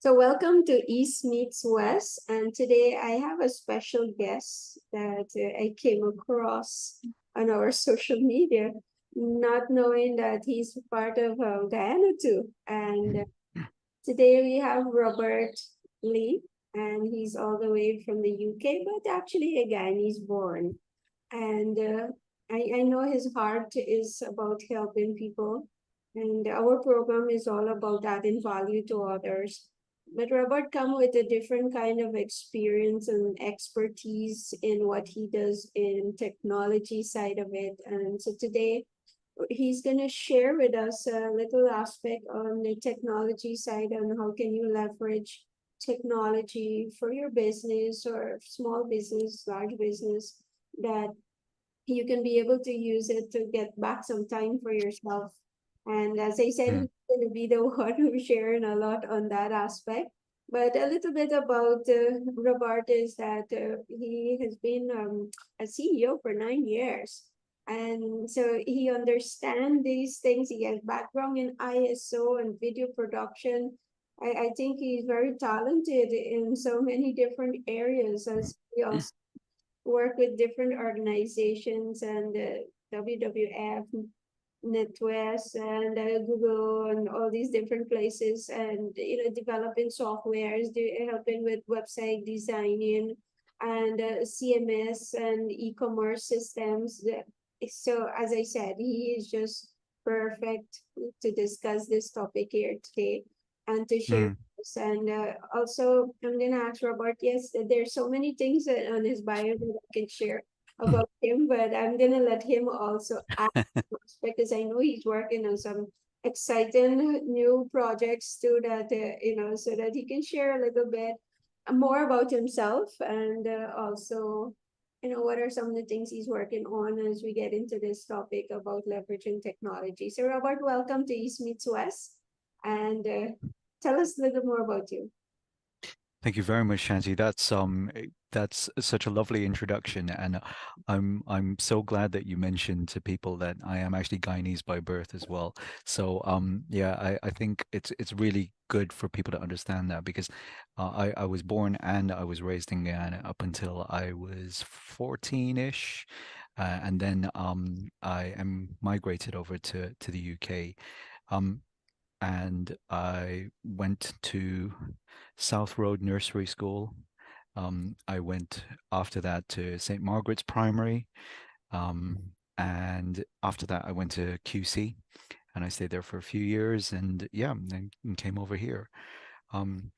So welcome to East Meets West, and today I have a special guest that I came across on our social media, not knowing that he's part of Guyana too. And today we have Robert Lee, and he's all the way from the UK, but actually a Guyanese born. And I know his heart is about helping people, and our program is all about adding value to others. But Robert come with a different kind of experience and expertise in what he does in technology side of it. And so today he's going to share with us a little aspect on the technology side and how can you leverage technology for your business or small business, large business, that you can be able to use it to get back some time for yourself. And as I said, Mm, he's going to be the one who's sharing a lot on that aspect. But a little bit about Robert is that he has been a CEO for 9 years. And so he understands these things. He has background in ISO and video production. I think he's very talented in so many different areas, as he also work with different organizations and WWF, NetWest, and Google, and all these different places, and developing softwares, helping with website designing, and CMS and e-commerce systems. So, as I said, he is just perfect to discuss this topic here today and to share mm. and also, I'm gonna ask Robert. Yes, there's so many things on his bio that I can share about him, but I'm gonna let him also ask because I know he's working on some exciting new projects too. That so that he can share a little bit more about himself and also, what are some of the things he's working on as we get into this topic about leveraging technology. So, Robert, welcome to East Meets West, and tell us a little more about you. Thank you very much, Shanti. That's such a lovely introduction, and I'm so glad that you mentioned to people that I am actually Guyanese by birth as well. So yeah, I think it's really good for people to understand that because I was born and I was raised in Guyana up until I was 14-ish, and then I am migrated over to the UK. Um, and I went to South Road Nursery School. I went after that to St. Margaret's Primary. And after that, I went to QC and I stayed there for a few years and yeah, then came over here. Um,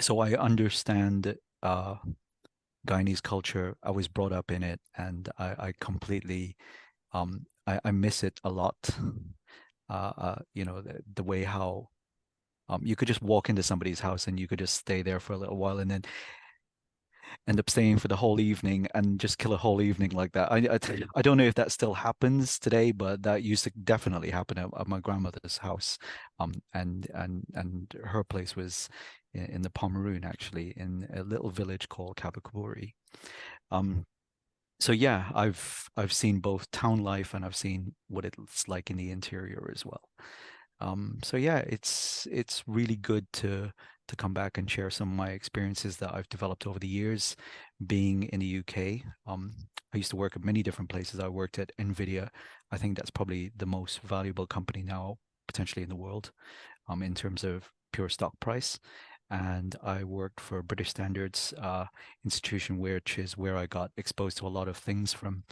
so I understand Guyanese culture. I was brought up in it and I completely, I miss it a lot. The way how you could just walk into somebody's house and you could just stay there for a little while and then end up staying for the whole evening and just kill a whole evening like that. I don't know if that still happens today, but that used to definitely happen at my grandmother's house. And her place was in the Pomeroon, actually, in a little village called 𝐲𝐶. Um, so yeah, I've seen both town life and I've seen what it's like in the interior as well. So yeah, it's really good to come back and share some of my experiences that I've developed over the years being in the UK. I used to work at many different places. I worked at NVIDIA. I think that's probably the most valuable company now, potentially in the world, in terms of pure stock price. And I worked for British Standards Institution, which is where I got exposed to a lot of things from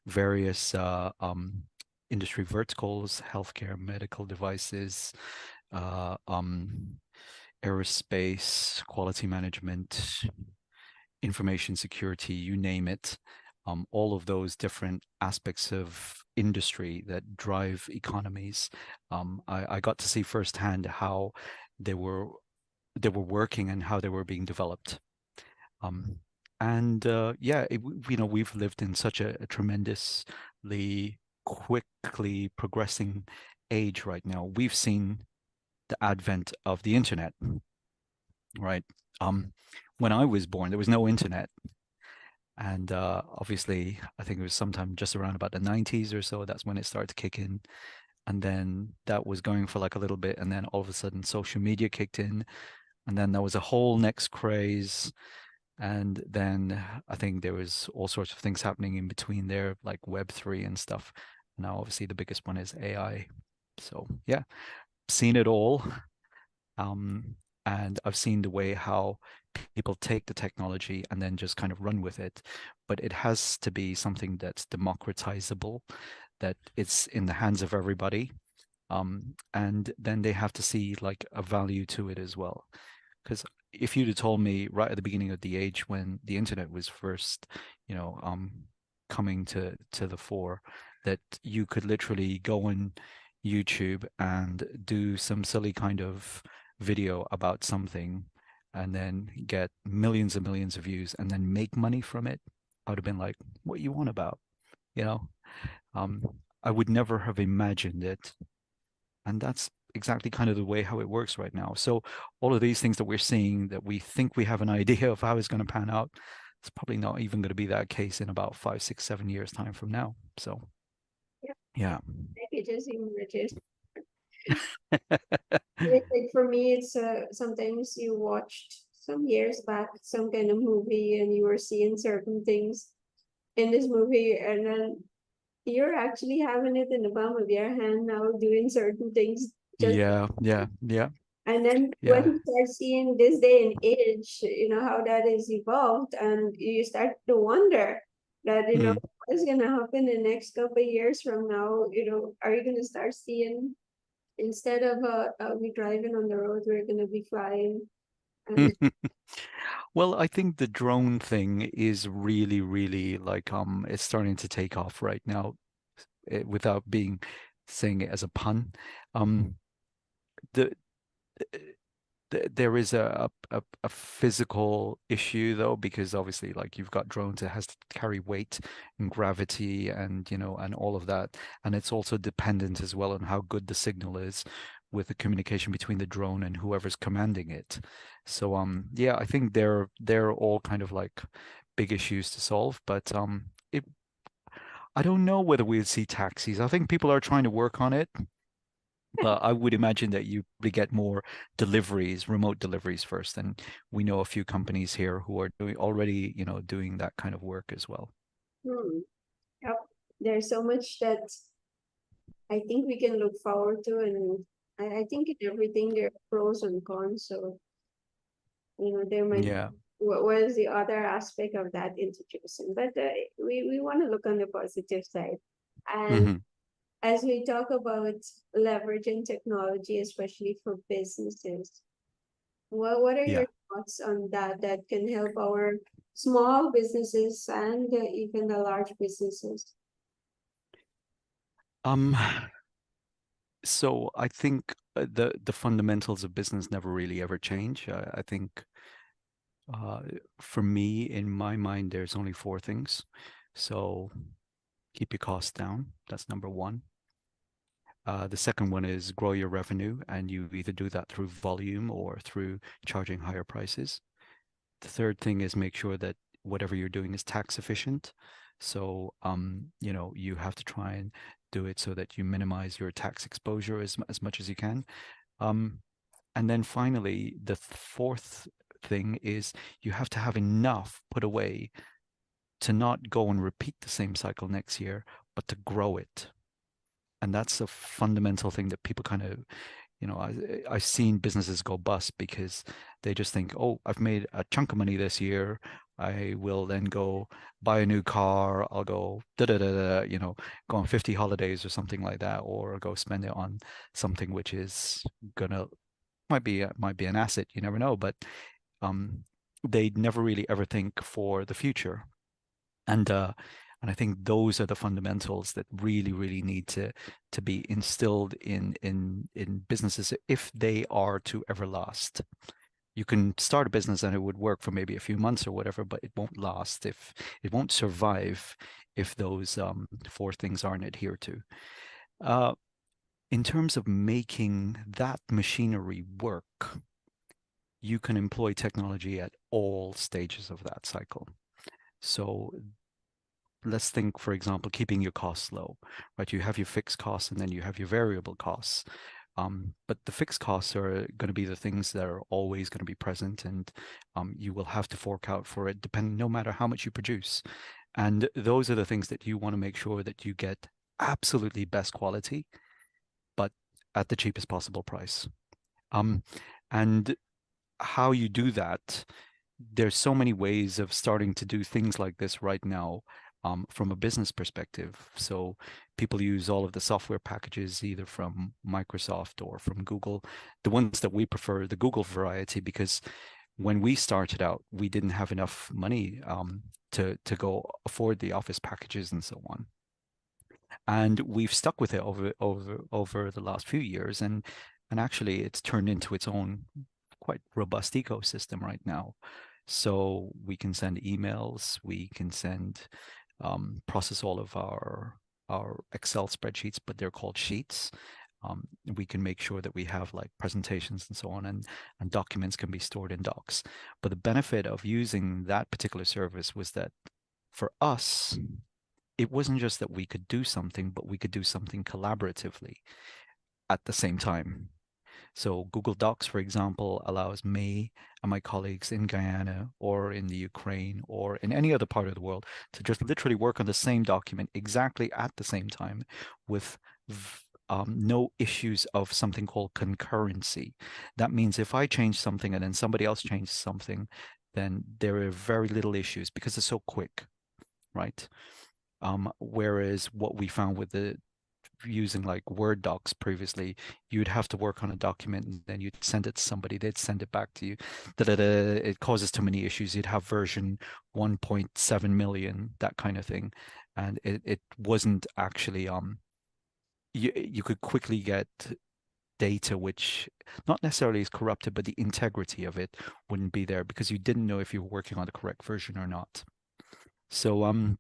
various industry verticals, healthcare, medical devices, uh, um, aerospace, quality management, information security, you name it. All of those different aspects of industry that drive economies. I got to see firsthand how they were they were working and how they were being developed. Um, and yeah, we've lived in such a tremendously quickly progressing age right now. We've seen the advent of the internet, right? Um, when I was born, there was no internet. And obviously, I think it was sometime just around about the 90s or so. That's when it started to kick in. And then that was going for like a little bit. And then all of a sudden, social media kicked in. And then there was a whole next craze. And then I think there was all sorts of things happening in between there, like Web3 and stuff. Now, obviously, the biggest one is AI. So yeah, seen it all. Um, and I've seen the way how people take the technology and then just kind of run with it. But it has to be something that's democratizable, that it's in the hands of everybody. And then they have to see like a value to it as well. Because if you'd have told me right at the beginning of the age when the internet was first, you know, coming to the fore, that you could literally go on YouTube and do some silly kind of video about something and then get millions and millions of views and then make money from it, I would have been like, what you want about? You know, um, I would never have imagined it. And that's exactly kind of the way how it works right now. So all of these things that we're seeing that we think we have an idea of how it's going to pan out, it's probably not even going to be that case in about 5, 6, 7 years time from now. So yeah. Maybe just emerges. Like for me, it's sometimes you watched some years back some kind of movie and you were seeing certain things in this movie, and then you're actually having it in the palm of your hand now, doing certain things just. Yeah, yeah, yeah, And then when yeah. you start seeing this day and age, how that is evolved, and you start to wonder that, Mm. what is gonna happen in the next couple of years from now, are you gonna start seeing, instead of we driving on the road, we're gonna be flying. And Well, I think the drone thing is really, really like it's starting to take off right now, without being saying it as a pun. Um, the there is a physical issue though, because obviously like you've got drones, it has to carry weight and gravity and and all of that, and it's also dependent as well on how good the signal is with the communication between the drone and whoever's commanding it. So yeah, I think they're all kind of like big issues to solve, but it I don't know whether we'll see taxis. I think people are trying to work on it, but I would imagine that you probably get more deliveries, remote deliveries first. And we know a few companies here who are doing already, doing that kind of work as well. yep, there's so much that I think we can look forward to, and I think in everything there are pros and cons. So, there might, Yeah. what is the other aspect of that introducing? But we want to look on the positive side. And Hmm. as we talk about leveraging technology, especially for businesses, what are Yeah. your thoughts on that can help our small businesses and even the large businesses? Um, so I think the fundamentals of business never really ever change. I think uh, for me, in my mind, there's only four things. So keep your costs down. That's number one. The second one is grow your revenue, and you either do that through volume or through charging higher prices. The third thing is make sure that whatever you're doing is tax efficient. So, you have to try and do it so that you minimize your tax exposure as much as you can. Um, and then finally, the fourth thing is you have to have enough put away to not go and repeat the same cycle next year, but to grow it. And that's a fundamental thing that people kind of, I've seen businesses go bust because they just think, oh, I've made a chunk of money this year. I will then go buy a new car. I'll go da da da da, go on 50 holidays or something like that, or go spend it on something which is gonna might be an asset. You never know, but um, they never really ever think for the future. And I think those are the fundamentals that really, really need to be instilled in businesses if they are to ever last. You can start a business and it would work for maybe a few months or whatever, but it won't last if it won't survive if those four things aren't adhered to. Uh, in terms of making that machinery work, you can employ technology at all stages of that cycle. So let's think, for example, keeping your costs low, right? You have your fixed costs and then you have your variable costs. But the fixed costs are going to be the things that are always going to be present, and you will have to fork out for it, depending no matter how much you produce. And those are the things that you want to make sure that you get absolutely best quality, but at the cheapest possible price. And how you do that, there's so many ways of starting to do things like this right now, from a business perspective. So people use all of the software packages either from Microsoft or from Google. The ones that we prefer, the Google variety, because when we started out, we didn't have enough money to go afford the Office packages and so on. And we've stuck with it over the last few years, and actually it's turned into its own quite robust ecosystem right now. So we can send emails, we can send process all of our Excel spreadsheets, but they're called sheets. We can make sure that we have like presentations and so on, and documents can be stored in docs. But the benefit of using that particular service was that for us, it wasn't just that we could do something, but we could do something collaboratively at the same time. So Google Docs, for example, allows me and my colleagues in Guyana or in the Ukraine or in any other part of the world to just literally work on the same document exactly at the same time with no issues of something called concurrency. That means if I change something and then somebody else changes something, then there are very little issues because it's so quick, right? Whereas what we found with the using like Word docs previously, you'd have to work on a document and then you'd send it to somebody, they'd send it back to you. It causes too many issues. You'd have version 1.7 million, that kind of thing. And it wasn't actually you could quickly get data which not necessarily is corrupted, but the integrity of it wouldn't be there because you didn't know if you were working on the correct version or not. So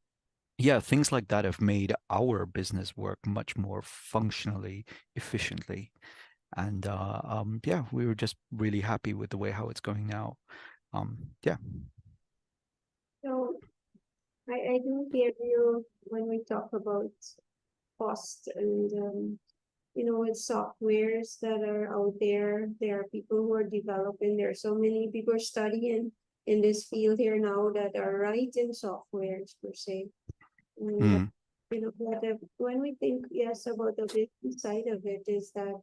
yeah, things like that have made our business work much more functionally, efficiently. And yeah, we were just really happy with the way how it's going now. Yeah. So I do hear you when we talk about cost and with softwares that are out there. There are people who are developing. There are so many people studying in this field here now that are writing softwares per se. And Mm, but when we think, yes, about the business side of it, is that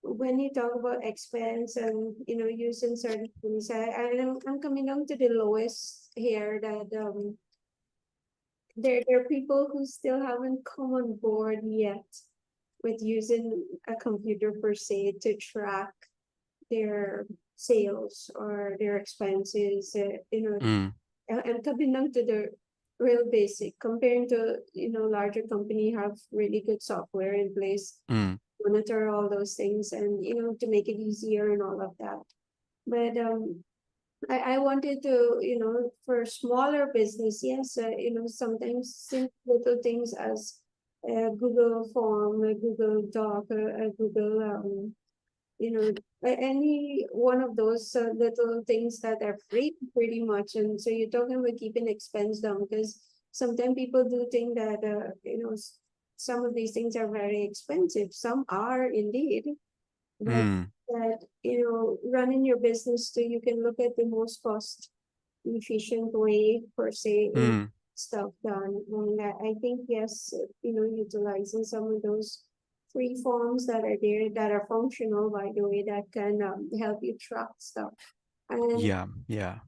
when you talk about expense and using certain things, I'm coming down to the lowest here that there are people who still haven't come on board yet with using a computer per se to track their sales or their expenses. mm, I'm coming down to the real basic. Comparing to larger company have really good software in place, mm, monitor all those things, and to make it easier and all of that. But I wanted to, for smaller business, yes, sometimes simple little things as Google Form, a Google Doc, a Google, any one of those little things that are free pretty much. And so you're talking about keeping expense down because sometimes people do think that, some of these things are very expensive. Some are indeed, but mm, that running your business so you can look at the most cost efficient way per se in mm, stuff done. And I think yes, utilizing some of those free forms that are there that are functional by the way that can help you track stuff. And yeah, yeah.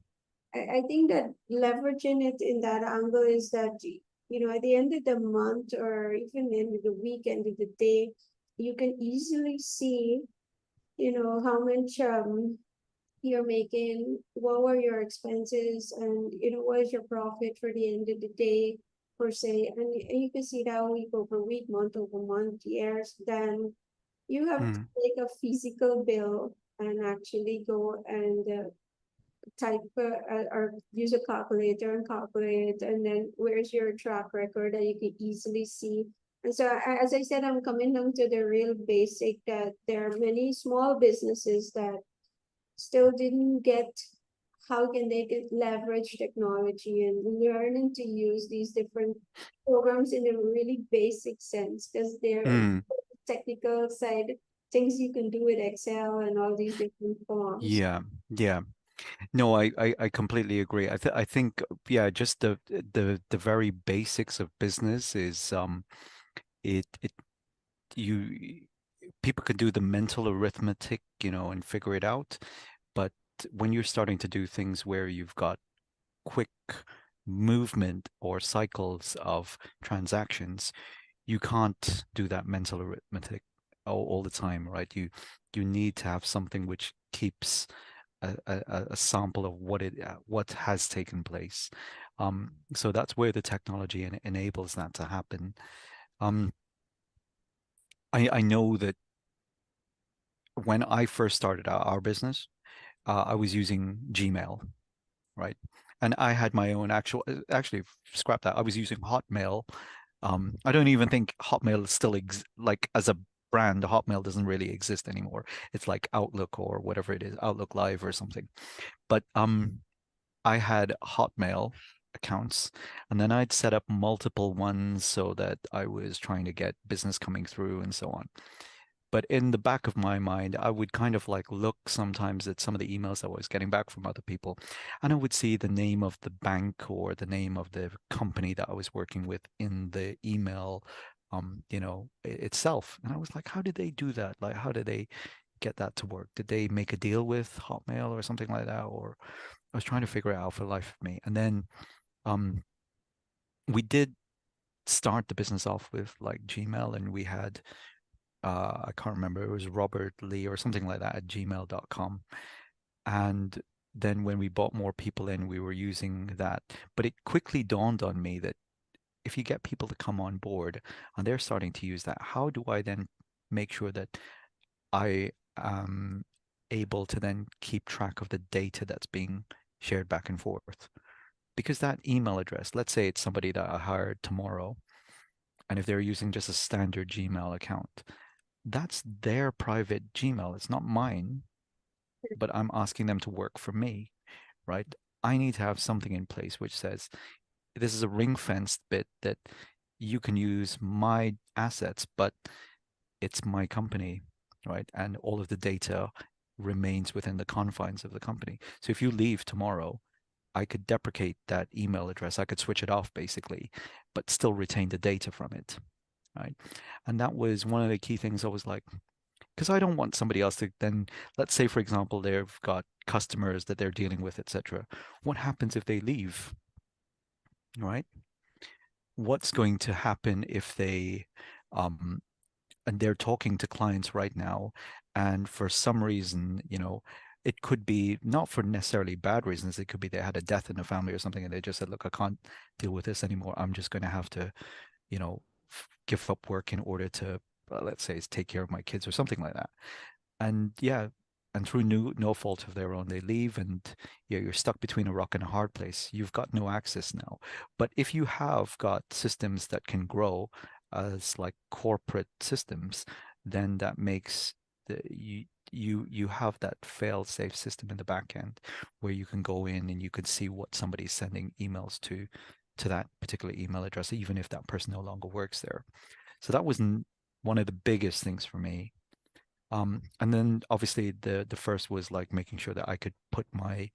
I think that leveraging it in that angle is that at the end of the month or even end of the week, end of the day, you can easily see how much you're making, what were your expenses, and what is your profit for the end of the day per se. And you can see that week over week, month over month, years. Then you have to Mm, take a physical bill and actually go and type or use a calculator and calculate, and then where's your track record that you can easily see. And so, as I said, I'm coming down to the real basic that there are many small businesses that still didn't get how can they get leverage technology and learning to use these different programs in a really basic sense because they're mm, technical side, things you can do with Excel and all these different forms. Yeah, yeah. No, I completely agree. I think yeah, just the very basics of business is it you people can do the mental arithmetic, and figure it out. But when you're starting to do things where you've got quick movement or cycles of transactions, you can't do that mental arithmetic all the time, right? You need to have something which keeps a sample of what has taken place. So that's where the technology enables that to happen. Um, I know that when I first started our business, I was using Gmail, right? And I had my own actually, scrap that. I was using Hotmail. I don't even think Hotmail still like as a brand, Hotmail doesn't really exist anymore. It's like Outlook or whatever it is, Outlook Live or something. But I had Hotmail accounts, and then I'd set up multiple ones so that I was trying to get business coming through and so on. But in the back of my mind, I would kind of like look sometimes at some of the emails I was getting back from other people, and I would see the name of the bank or the name of the company that I was working with in the email, itself. And I was like, how did they do that? Like, how did they get that to work? Did they make a deal with Hotmail or something like that? Or I was trying to figure it out for the life of me. And then um, we did start the business off with like Gmail, and we had I can't remember, it was Robert Lee or something like that at gmail.com. And then when we bought more people in, we were using that. But it quickly dawned on me that if you get people to come on board and they're starting to use that, how do I then make sure that I am able to then keep track of the data that's being shared back and forth? Because that email address, let's say it's somebody that I hired tomorrow, and if they're using just a standard Gmail account, that's their private Gmail. It's not mine, but I'm asking them to work for me, right? I need to have something in place which says this is a ring-fenced bit that you can use my assets, but it's my company, right? And all of the data remains within the confines of the company. So if you leave tomorrow, I could deprecate that email address. I could switch it off basically, but still retain the data from it, right? And that was one of the key things I was like, because I don't want somebody else to then, let's say, for example, they've got customers that they're dealing with, etc. What happens if they leave, right? What's going to happen if they, um, and they're talking to clients right now, and for some reason, it could be not for necessarily bad reasons. It could be they had a death in the family or something, and they just said, "Look, I can't deal with this anymore. I'm just going to have to, give up work in order to, let's say, take care of my kids or something like that." And yeah, and through no fault of their own, they leave, and yeah, you're stuck between a rock and a hard place. You've got no access now. But if you have got systems that can grow as like corporate systems, then that makes you have that fail-safe system in the back end where you can go in and you can see what somebody's sending emails to that particular email address, even if that person no longer works there. So that was one of the biggest things for me. And then obviously the first was like making sure that I could put my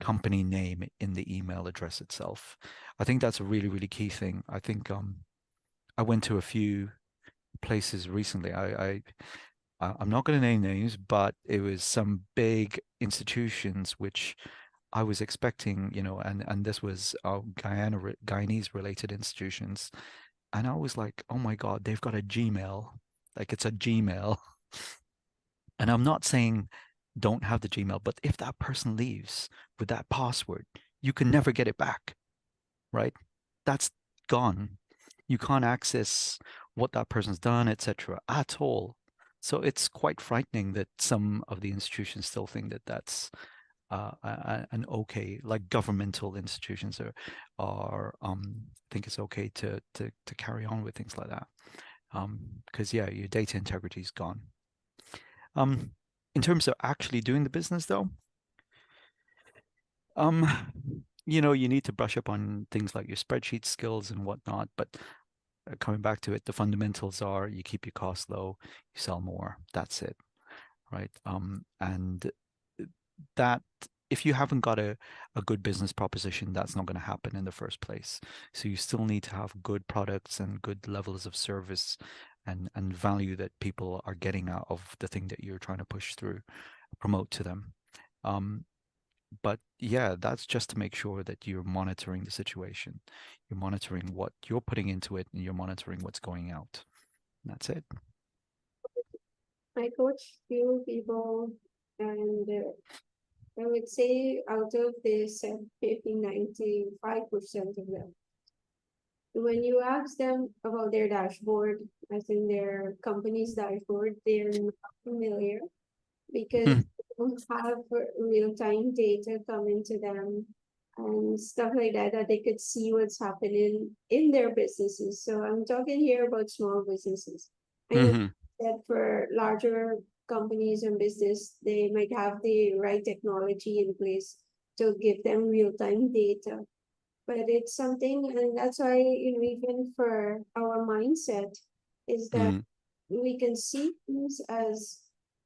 company name in the email address itself. I think that's a really, really key thing. I think I went to a few places recently. I'm not going to name names, but it was some big institutions which I was expecting, and this was Guyanese related institutions. And I was like, oh my God, they've got a Gmail. Like it's a Gmail. And I'm not saying don't have the Gmail, but if that person leaves with that password, you can never get it back, right? That's gone. You can't access what that person's done, etc. at all. So it's quite frightening that some of the institutions still think that that's an okay, like governmental institutions think it's okay to carry on with things like that. Because yeah, your data integrity is gone. Um, in terms of actually doing the business though, you need to brush up on things like your spreadsheet skills and whatnot. But coming back to it, the fundamentals are you keep your costs low, you sell more. That's it, right? And that if you haven't got a good business proposition, that's not going to happen in the first place. So you still need to have good products and good levels of service and value that people are getting out of the thing that you're trying to push through, promote to them. Um, but yeah, that's just to make sure that you're monitoring the situation. You're monitoring what you're putting into it and you're monitoring what's going out. That's it. I coach few people, and I would say out of this 50, 95% of them, when you ask them about their dashboard, as in their company's dashboard, they're not familiar because Hmm. they don't have real-time data coming to them and stuff like that, that they could see what's happening in their businesses. So I'm talking here about small businesses. I know Hmm. that for larger companies and business, they might have the right technology in place to give them real-time data. But it's something, and that's why, even for our mindset, is that Hmm. we can see things as,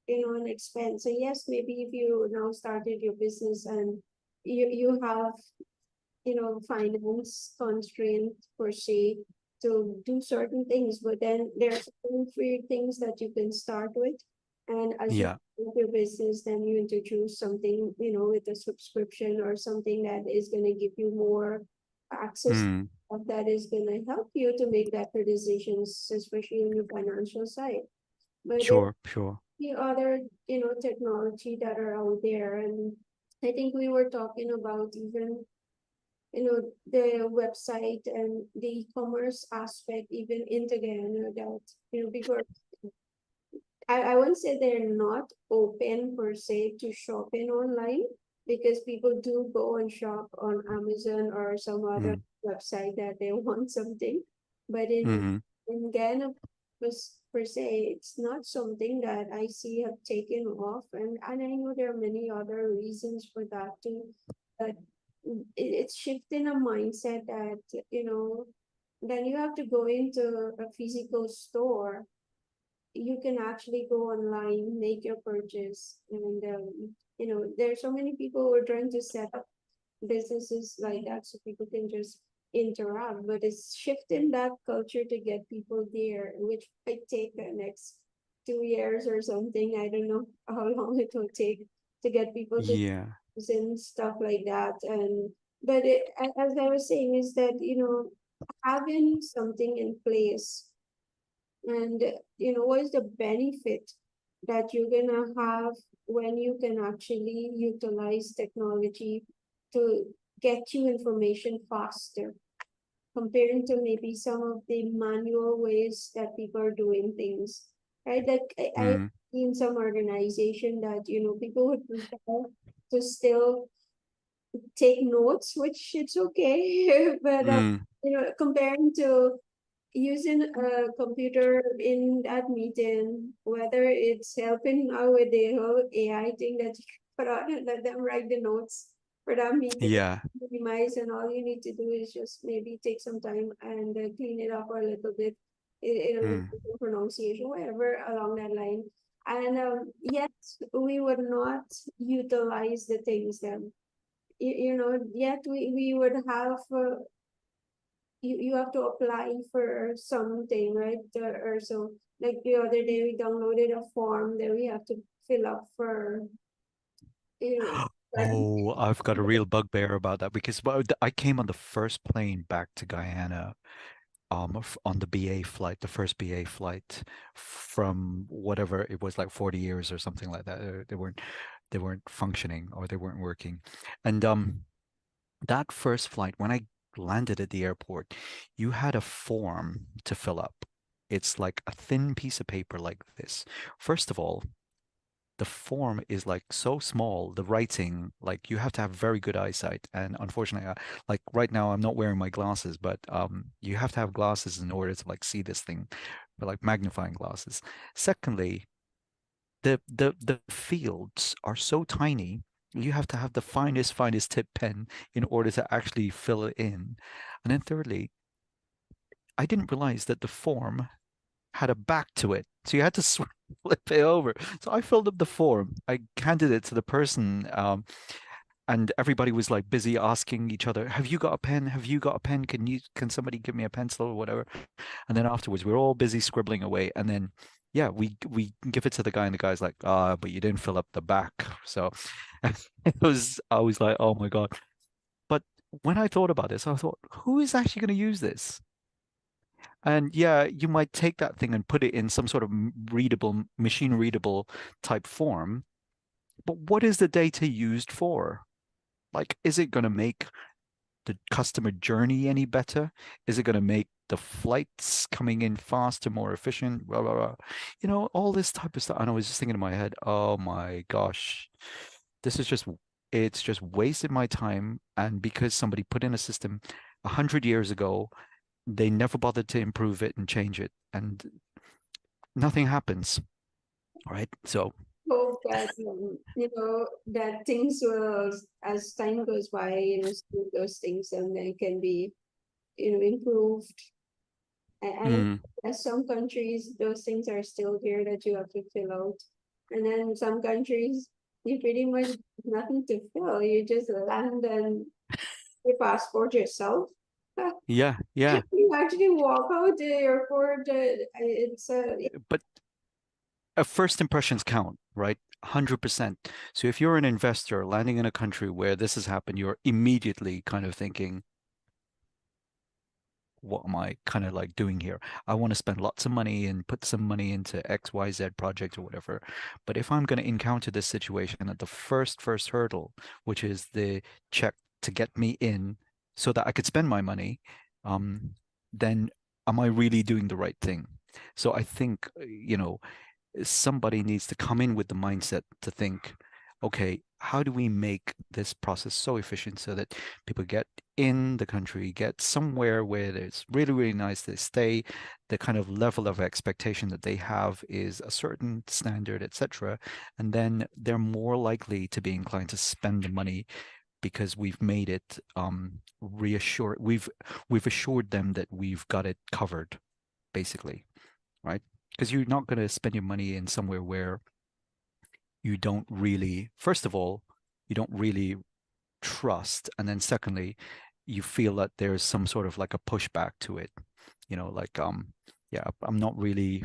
an expense. So yes, maybe if you now started your business and you have, finance constraint per se to do certain things, but then there's certain free things that you can start with. And as you Yeah. build your business, then you introduce something, with a subscription or something that is going to give you more access, Mm. that is going to help you to make better decisions, especially in your financial side. But there's Sure, sure. the other, technology that are out there. And I think we were talking about even, the website and the e-commerce aspect even in Tagana, that, because I won't say they're not open per se to shopping online, because people do go and shop on Amazon or some other Mm. website that they want something. But Hmm. in Ghana per se, it's not something that I see have taken off. And I know there are many other reasons for that too. But it's shifting a mindset that, then you have to go into a physical store. You can actually go online, make your purchase, and there's so many people who are trying to set up businesses like that so people can just interact. But it's shifting that culture to get people there, which might take the next 2 years or something. I don't know how long it will take to get people to Yeah. use and stuff like that. And but as I was saying, is that, having something in place, and what is the benefit that you're gonna have when you can actually utilize technology to get you information faster, comparing to maybe some of the manual ways that people are doing things, right? Like I Mm. in some organization that, people would prefer to still take notes, which it's okay, but Mm. comparing to using a computer in that meeting, whether it's helping out with the whole AI thing that you put on and let them write the notes for that meeting, Yeah. minimize, and all you need to do is just maybe take some time and clean it up a little bit in Mm. a pronunciation, whatever along that line. And yet we would not utilize the things then. Yet we would have you have to apply for something, right? Or so, like the other day we downloaded a form that we have to fill up for, certain. Oh, I've got a real bugbear about that because I came on the first plane back to Guyana, on the BA flight, the first BA flight from whatever it was, like 40 years or something like that. They weren't functioning or they weren't working. And that first flight, when I landed at the airport, you had a form to fill up. It's like a thin piece of paper like this. First of all, the form is like so small, the writing, like you have to have very good eyesight. And unfortunately, like right now, I'm not wearing my glasses, but you have to have glasses in order to like see this thing, but like magnifying glasses. Secondly, the fields are so tiny. You have to have the finest tip pen in order to actually fill it in. And then thirdly, I didn't realize that the form had a back to it. So you had to flip it over. So I filled up the form. I handed it to the person, and everybody was like busy asking each other, "Have you got a pen? Have you got a pen? Can somebody give me a pencil or whatever?" And then afterwards, we're all busy scribbling away. And then, yeah, we give it to the guy, and the guy's like, "Ah, but you didn't fill up the back." So I was like, "Oh my God." But when I thought about this, I thought, who is actually going to use this? And yeah, you might take that thing and put it in some sort of readable, machine readable type form. But what is the data used for? Like, is it going to make the customer journey any better? Is it going to make the flights coming in faster, more efficient? Blah, blah, blah. You know, all this type of stuff. And I was just thinking in my head, oh my gosh, this is just, it's just wasted my time. And because somebody put in a system 100 years ago, they never bothered to improve it and change it. And nothing happens. Right. So, Hope that that things will, as time goes by, see those things and they can be improved. And mm, as some countries, those things are still there that you have to fill out. And then some countries, you pretty much have nothing to fill. You just land and your passport yourself. yeah, yeah. You actually walk out the airport. It's But first impressions count, right? 100%. So if you're an investor landing in a country where this has happened, you're immediately kind of thinking, what am I kind of like doing here? I want to spend lots of money and put some money into XYZ project or whatever. But if I'm going to encounter this situation at the first hurdle, which is the check to get me in so that I could spend my money, um, then am I really doing the right thing? So I think, somebody needs to come in with the mindset to think, okay, how do we make this process so efficient so that people get in the country, get somewhere where it's really, really nice to stay, the kind of level of expectation that they have is a certain standard, etc. And then they're more likely to be inclined to spend the money because we've made it reassure we've assured them that we've got it covered, basically, right? Because you're not going to spend your money in somewhere where you don't really, first of all, you don't really trust. And then secondly, you feel that there's some sort of like a pushback to it. Like, yeah, I'm not really,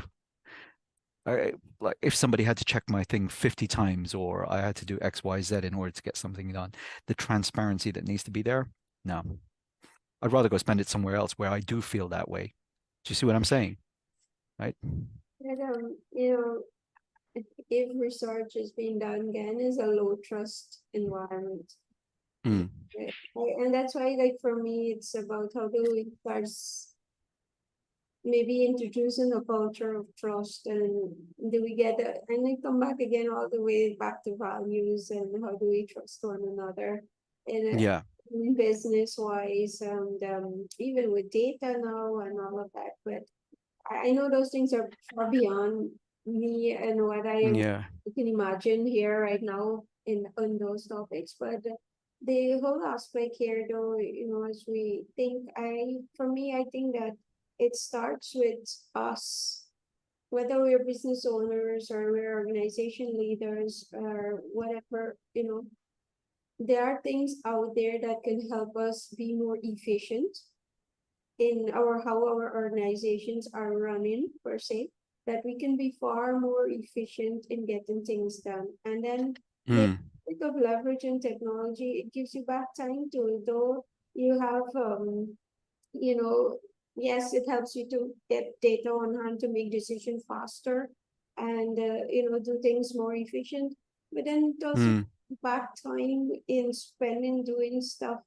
like if somebody had to check my thing 50 times or I had to do X, Y, Z in order to get something done, the transparency that needs to be there, no. I'd rather go spend it somewhere else where I do feel that way. Do you see what I'm saying? Right? that if research is being done again, is a low trust environment. Mm, And that's why, like for me, it's about how do we start maybe introducing a culture of trust, and do we get and then come back again all the way back to values and how do we trust one another yeah. in business wise, and even with data now and all of that. But I know those things are far beyond me and what I Yeah. can imagine here right now in on those topics. But the whole aspect here, though, as we think, for me, I think that it starts with us, whether we're business owners or we're organization leaders or whatever, there are things out there that can help us be more efficient in how our organizations are running per se, that we can be far more efficient in getting things done. And then with Mm, bit of leverage and technology, it gives you back time to, though you have you know, yes, it helps you to get data on hand to make decisions faster and do things more efficient. But then it also mm, back time in spending doing stuff,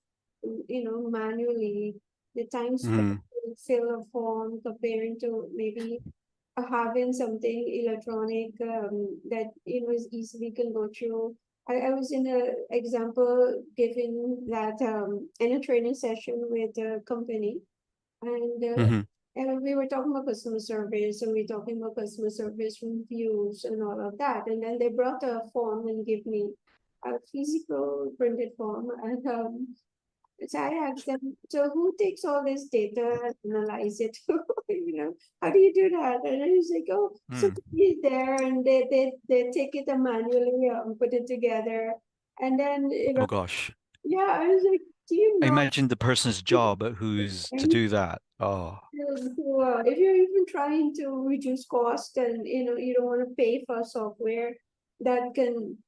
manually. The time spent mm, to fill a form comparing to maybe having something electronic that is easily can go through. I was in a example given that in a training session with a company, mm, and we were talking about customer service, and we were talking about customer service reviews and all of that. And then they brought a form and give me a physical printed form, and So I asked them, so who takes all this data and analyze it? How do you do that? And I was like, oh, Hmm. somebody's there and they take it and manually put it together. And then, Oh gosh. yeah, I was like, do you I know? imagine the person's job who's to do that. Oh, If you're even trying to reduce cost and you don't want to pay for software that can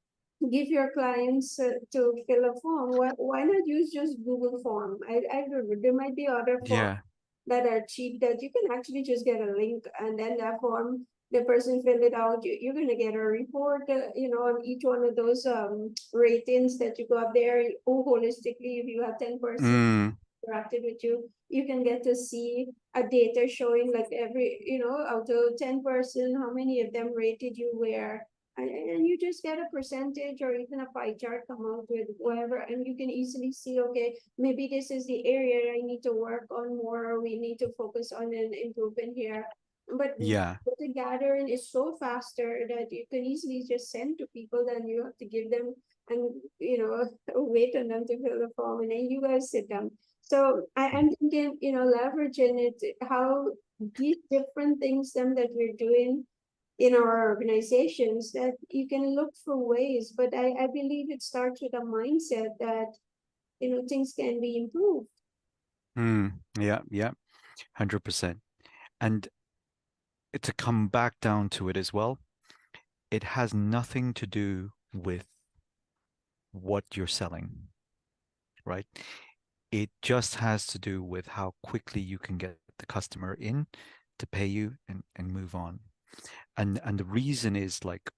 give your clients to fill a form, why not use just Google form? I don't know. There might be other forms yeah. that are cheap that you can actually just get a link and then that form, the person fill it out. You're going to get a report, on each one of those ratings that you got there. Oh, holistically, if you have 10% Mm, interacted with you, you can get to see a data showing like every, out of 10 person, how many of them rated you where, and you just get a percentage or even a pie chart come out with whatever, and you can easily see, okay, maybe this is the area I need to work on more, or we need to focus on an improvement here. But yeah. the gathering is so faster that you can easily just send to people, then you have to give them and wait on them to fill the form, and then you guys sit down. So I'm thinking, leveraging it, how these different things them that we're doing in our organizations, that you can look for ways, but I believe it starts with a mindset that, things can be improved. Yeah, yeah, 100%. And to come back down to it as well, it has nothing to do with what you're selling, right? It just has to do with how quickly you can get the customer in to pay you and move on. And the reason is like,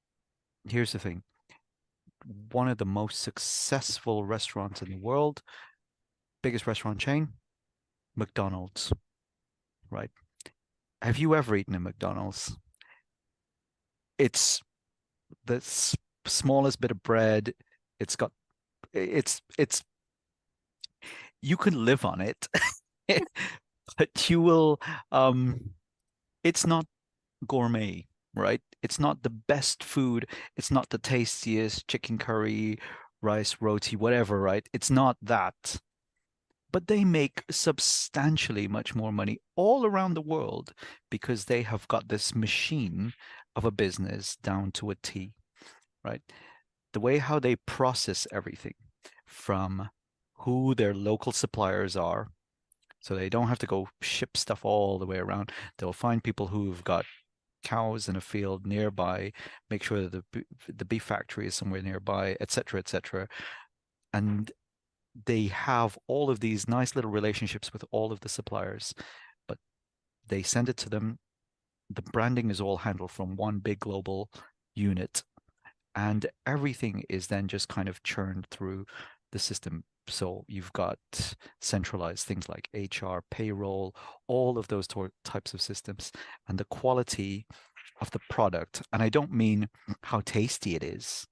here's the thing. One of the most successful restaurants in the world, biggest restaurant chain, McDonald's, right? Have you ever eaten at McDonald's? It's the smallest bit of bread. It's got it's you can live on it, but you will it's not gourmet, right? It's not the best food. It's not the tastiest chicken curry, rice, roti, whatever, right? It's not that. But they make substantially much more money all around the world because they have got this machine of a business down to a T, right? The way how they process everything from who their local suppliers are, so they don't have to go ship stuff all the way around. They'll find people who've got cows in a field nearby, make sure that the beef factory is somewhere nearby, etc., etc. And they have all of these nice little relationships with all of the suppliers, but they send it to them. The branding is all handled from one big global unit, and everything is then just kind of churned through the system. So you've got centralized things like HR, payroll, all of those types of systems, and the quality of the product. And I don't mean how tasty it is.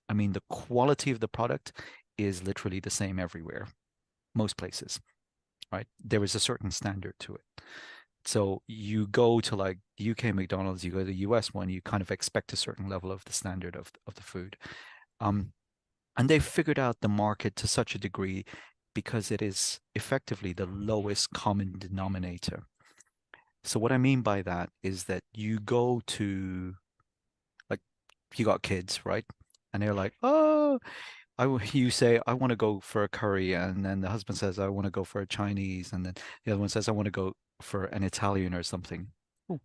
I mean the quality of the product is literally the same everywhere, most places, right? There is a certain standard to it. So you go to like UK McDonald's, you go to the US one, you kind of expect a certain level of the standard of the food. Um, and they've figured out the market to such a degree because it is effectively the lowest common denominator. So what I mean by that is that you go to like you got kids, right? And they're like, oh, you say I want to go for a curry, and then the husband says I want to go for a Chinese, and then the other one says I want to go for an Italian or something. Oh,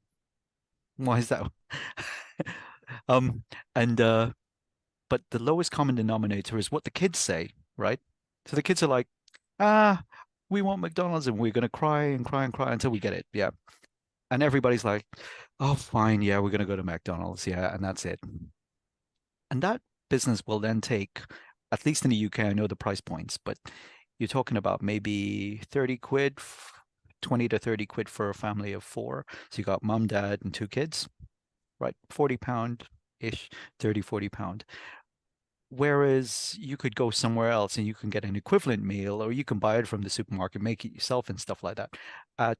why is that? um, and but the lowest common denominator is what the kids say, right? So the kids are like, ah, we want McDonald's, and we're gonna cry and cry and cry until we get it. Yeah. And everybody's like, oh, fine, yeah, we're gonna go to McDonald's, yeah, and that's it. And that business will then take, at least in the UK, I know the price points, but you're talking about maybe 30 quid, 20 to 30 quid for a family of four. So you got mum, dad, and two kids, right? £40 ish, 30, £40. Whereas you could go somewhere else and you can get an equivalent meal, or you can buy it from the supermarket, make it yourself and stuff like that at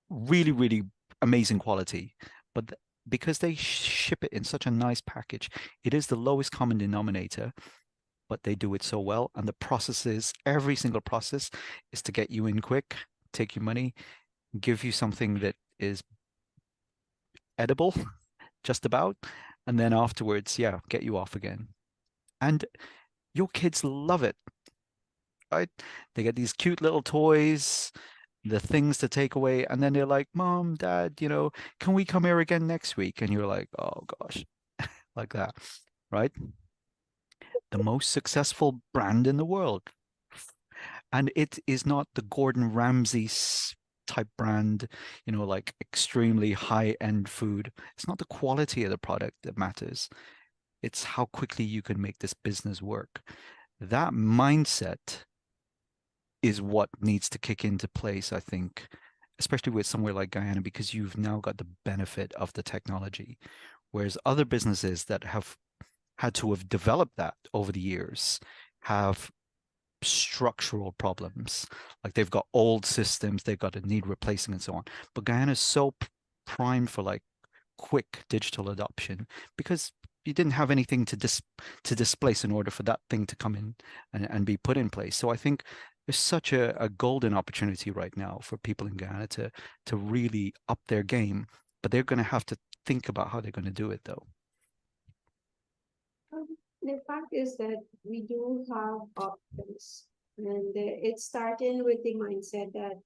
really, really amazing quality. But because they ship it in such a nice package, it is the lowest common denominator. but they do it so well. And the processes, every single process is to get you in quick, take your money, give you something that is edible, just about, and then afterwards, yeah, get you off again. And your kids love it, right? They get these cute little toys, the things to take away, and then they're like, Mom, Dad, can we come here again next week? And you're like, oh gosh, like that, right? The most successful brand in the world. And it is not the Gordon Ramsay type brand, like extremely high-end food. It's not the quality of the product that matters. It's how quickly you can make this business work. That mindset is what needs to kick into place, I think, especially with somewhere like Guyana, because you've now got the benefit of the technology. Whereas other businesses that have had to have developed that over the years have structural problems. Like they've got old systems, they've got to need replacing and so on. But Guyana is so primed for like quick digital adoption because you didn't have anything to displace in order for that thing to come in and be put in place. So I think there's such a golden opportunity right now for people in Guyana to really up their game, but they're going to have to think about how they're going to do it though. The fact is that we do have options, and it's starting with the mindset that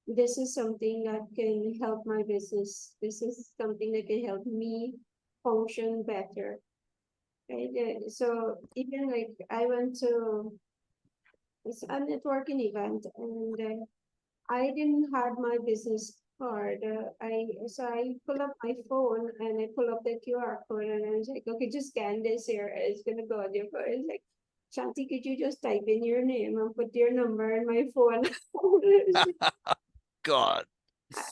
this is something that can help my business. This is something that can help me function better. Right? So even like I went to a networking event, and I didn't have my business card. I pull up my phone and I pull up the QR code, and I was like, okay, just scan this here. It's gonna go on your phone. It's like, Shanti, could you just type in your name and put your number in my phone? God.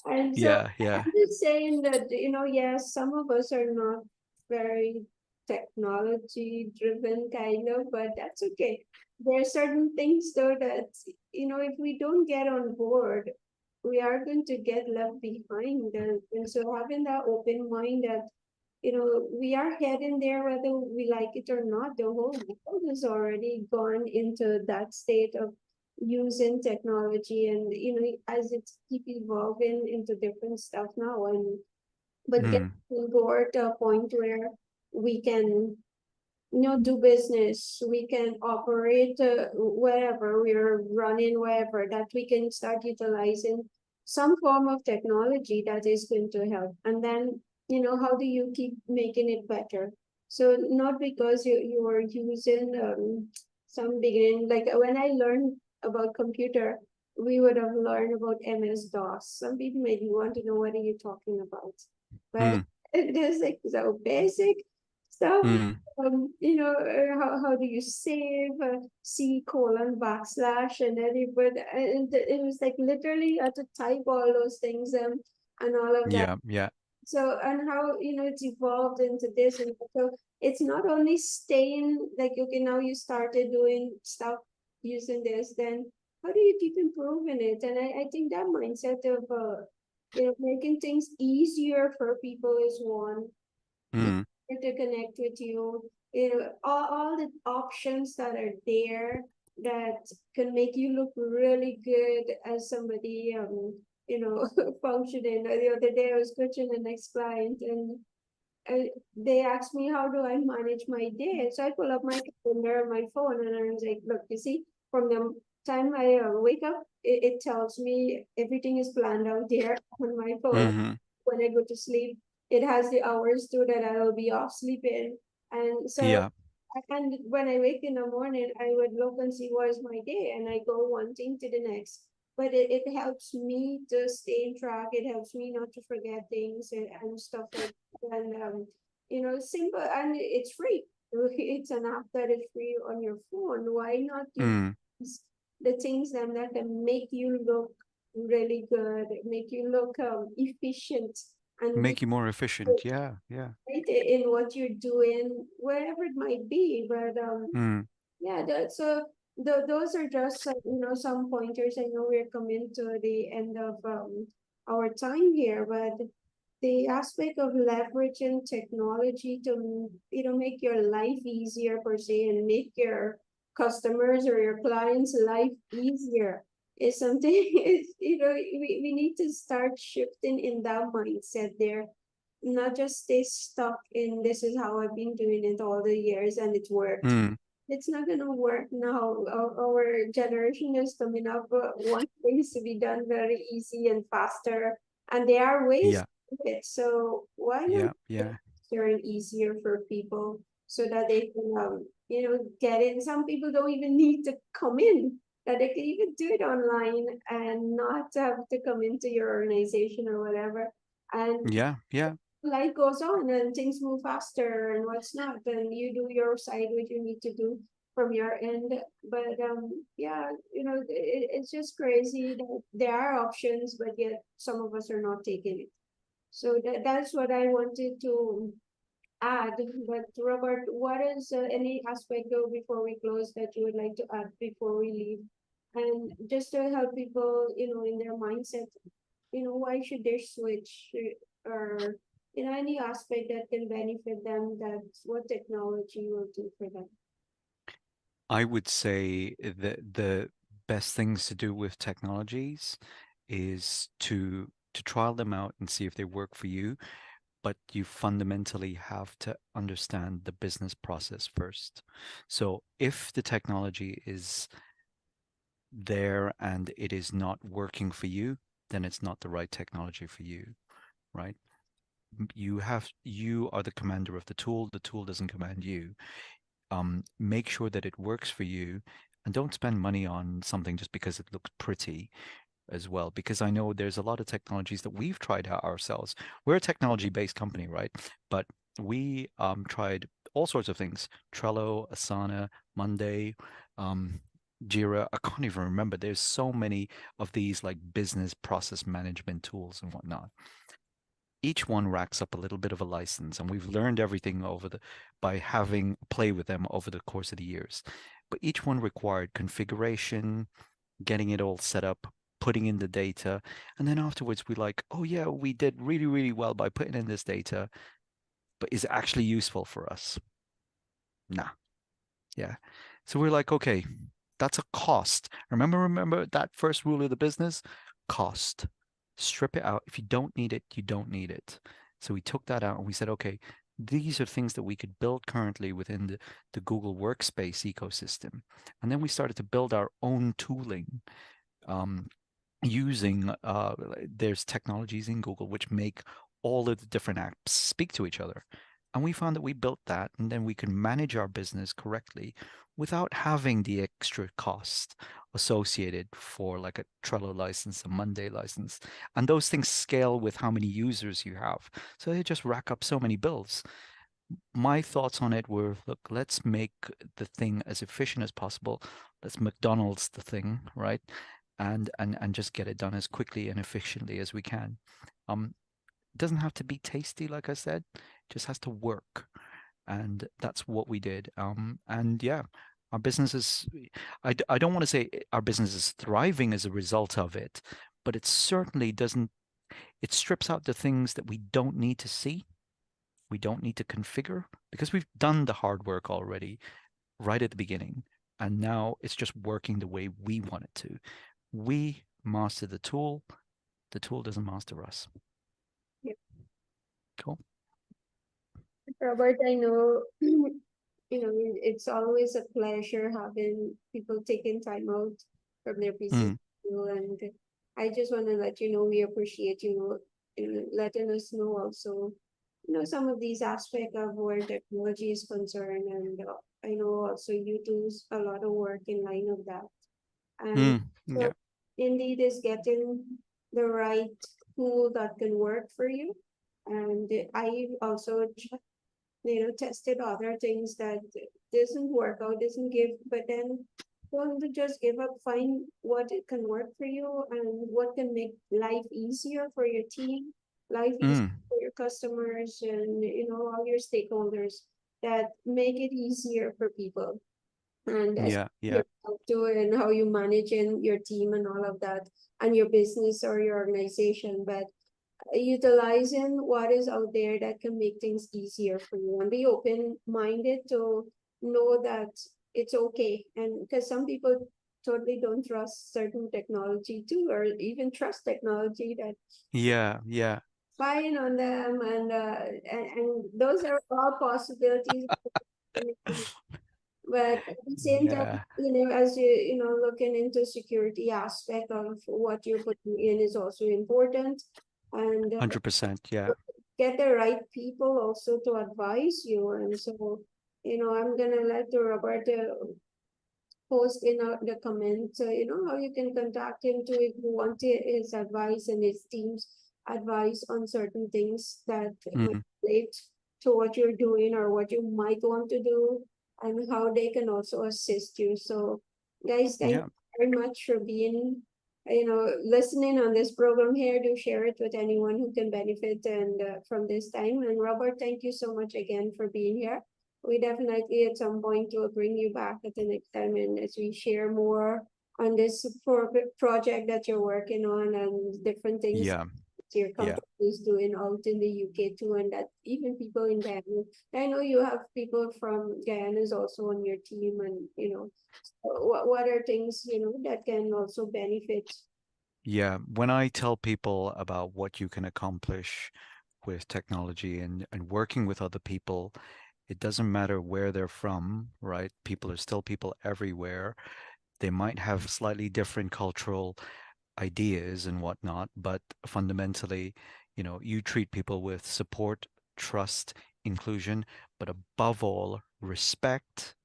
And so Yeah. I'm just saying that, yes, some of us are not very technology driven kind of, but that's okay. There are certain things though that, if we don't get on board, we are going to get left behind. And so having that open mind that, we are heading there whether we like it or not. The whole world has already gone into that state of using technology, and as it's keep evolving into different stuff now, and but getting Mm. board to a point where we can do business, we can operate wherever we're running, wherever, that we can start utilizing some form of technology that is going to help. And then, how do you keep making it better? So not because you are using some beginning, like when I learned about computer, we would have learned about MS-DOS. Some people maybe want to know what are you talking about. But Mm. it is like so basic stuff. Mm. How do you save C:\\\/ and then it was like literally I had to type all those things and all of that. Yeah. So, and how, it's evolved into this. And so it's not only staying like, okay, now you started doing stuff using this, then how do you keep improving it? And I think that mindset of, making things easier for people is one, Mm. to connect with you, all the options that are there that can make you look really good as somebody, functioning. The other day I was coaching the next client, and they asked me, how do I manage my day? So I pull up my calendar on my phone, and I was like, look, you see, from the time I wake up, it tells me everything is planned out there on my phone. Mm-hmm. When I go to sleep, it has the hours too that I will be off sleeping. And so, Yeah. and when I wake in the morning, I would look and see what is my day, and I go one thing to the next. But it helps me to stay in track. It helps me not to forget things and stuff like that. And simple, and it's free. It's an app that is free on your phone. Why not Mm. use the things then that can make you look really good, make you look efficient, and be Make you more efficient. Yeah. right in what you're doing, wherever it might be. But Mm. yeah, so those are just some pointers. I know we're coming to the end of our time here, but the aspect of leveraging technology to, make your life easier per se and make your customers or your clients' life easier is something is, we need to start shifting in that mindset there, not just stay stuck in this is how I've been doing it all the years and it worked. Mm, It's not gonna work now. Our generation is coming up, want things to be done very easy and faster, and there are ways yeah, to do it. So why not yeah, make it yeah, faster and easier for people so that they can, get in? Some people don't even need to come in; that they can even do it online and not have to come into your organization or whatever. And yeah, yeah. life goes on and things move faster and what's not, then you do your side what you need to do from your end. But yeah, it's just crazy that there are options, but yet some of us are not taking it. So that's what I wanted to add. But Robert, what is any aspect though before we close that you would like to add before we leave? And just to help people, in their mindset, why should they switch, or, any aspect that can benefit them, that's what technology will do for them. I would say that the best things to do with technologies is to trial them out and see if they work for you, but you fundamentally have to understand the business process first. So if the technology is there and it is not working for you, then it's not the right technology for you, right? You are the commander of the tool doesn't command you. Make sure that it works for you and don't spend money on something just because it looks pretty as well, because I know there's a lot of technologies that we've tried out ourselves. We're a technology-based company, right? But we tried all sorts of things: Trello, Asana, Monday, um, Jira. I can't even remember. There's so many of these like business process management tools and whatnot. Each one racks up a little bit of a license, and we've learned everything over the by having play with them over the course of the years. But each one required configuration, getting it all set up, putting in the data, and then afterwards we like, oh yeah, we did really, really well by putting in this data, but is it actually useful for us? Nah. Yeah. So we're like, okay, that's a cost. Remember that first rule of the business? Cost. Strip it out. If you don't need it, you don't need it. So we took that out and we said, okay, these are things that we could build currently within the Google Workspace ecosystem. And then we started to build our own tooling, um, using there's technologies in Google which make all of the different apps speak to each other. And we found that we built that, and then we can manage our business correctly without having the extra cost associated for like a Trello license, a Monday license. And those things scale with how many users you have. So they just rack up so many bills. My thoughts on it were, look, let's make the thing as efficient as possible. Let's McDonald's the thing, right? And just get it done as quickly and efficiently as we can. It doesn't have to be tasty, like I said, it just has to work. And that's what we did. And yeah, our business is, I don't want to say our business is thriving as a result of it, but it certainly doesn't, it strips out the things that we don't need to see, we don't need to configure, because we've done the hard work already right at the beginning. And now it's just working the way we want it to. We master the tool doesn't master us. Yeah. Cool. Robert, I know, it's always a pleasure having people taking time out from their busy Mm, schedule, and I just want to let you know we appreciate you, letting us know also, some of these aspects of where technology is concerned, and I know also you do a lot of work in line of that, and so yeah. indeed is getting the right tool that can work for you. And I also tested other things that doesn't work out, doesn't give, but then don't just give up, find what it can work for you and what can make life easier for your team, life easier Mm, for your customers and all your stakeholders, that make it easier for people. And as yeah. Yeah. yourself too, and how you manage in your team and all of that, and your business or your organization. But utilizing what is out there that can make things easier for you, and be open-minded to know that it's okay. And because some people totally don't trust certain technology too, or even trust technology that Yeah, yeah, spying on them, and those are all possibilities. But at the same time, yeah, as looking into security aspect of what you're putting in is also important, and 100%. Yeah. get the right people also to advise you. And so, I'm gonna let the Robert post in the comments, how you can contact him to if you want his advice and his team's advice on certain things that might Mm, relate to what you're doing or what you might want to do, and how they can also assist you. So, guys, thank yeah. you very much for being, listening on this program here. Do share it with anyone who can benefit and from this time. And Robert, thank you so much again for being here. We definitely at some point will bring you back at the next time, and as we share more on this project that you're working on and different things Yeah. your Yeah. company is doing out in the UK too, and that even people in Guyana. I know you have people from Guyana is also on your team, and what are things that can also benefit. Yeah. When I tell people about what you can accomplish with technology and working with other people, it doesn't matter where they're from, right? People are still people everywhere. They might have slightly different cultural ideas and whatnot, but fundamentally, you treat people with support, trust, inclusion, but above all, respect,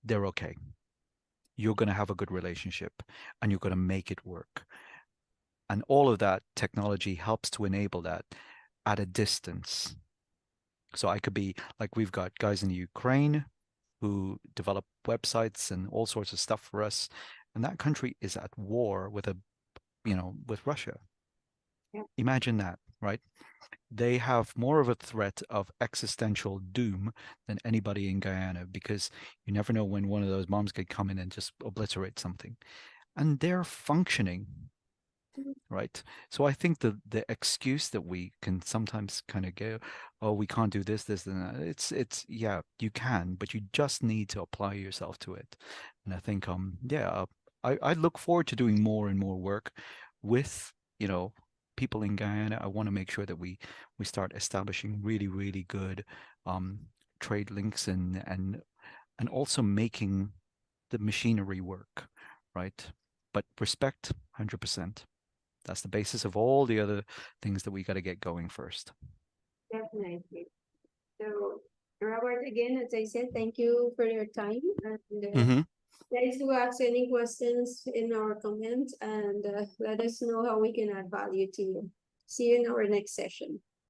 they're okay. You're going to have a good relationship and you're going to make it work. And all of that technology helps to enable that at a distance. So I could be like, we've got guys in the Ukraine who develop websites and all sorts of stuff for us. And that country is at war with with Russia. Yeah. Imagine that, right? They have more of a threat of existential doom than anybody in Guyana because you never know when one of those bombs could come in and just obliterate something. And they're functioning, right? So I think the excuse that we can sometimes kind of go, oh, we can't do this, and that. It's yeah, you can, but you just need to apply yourself to it. And I think I look forward to doing more and more work with, people in Guyana. I want to make sure that we start establishing really, really good um trade links and also making the machinery work, right? But respect, 100%. That's the basis of all the other things that we got to get going first. Definitely. So, Robert, again, as I said, thank you for your time, and Mm-hmm. guys, do ask any questions in our comments, and let us know how we can add value to you. See you in our next session.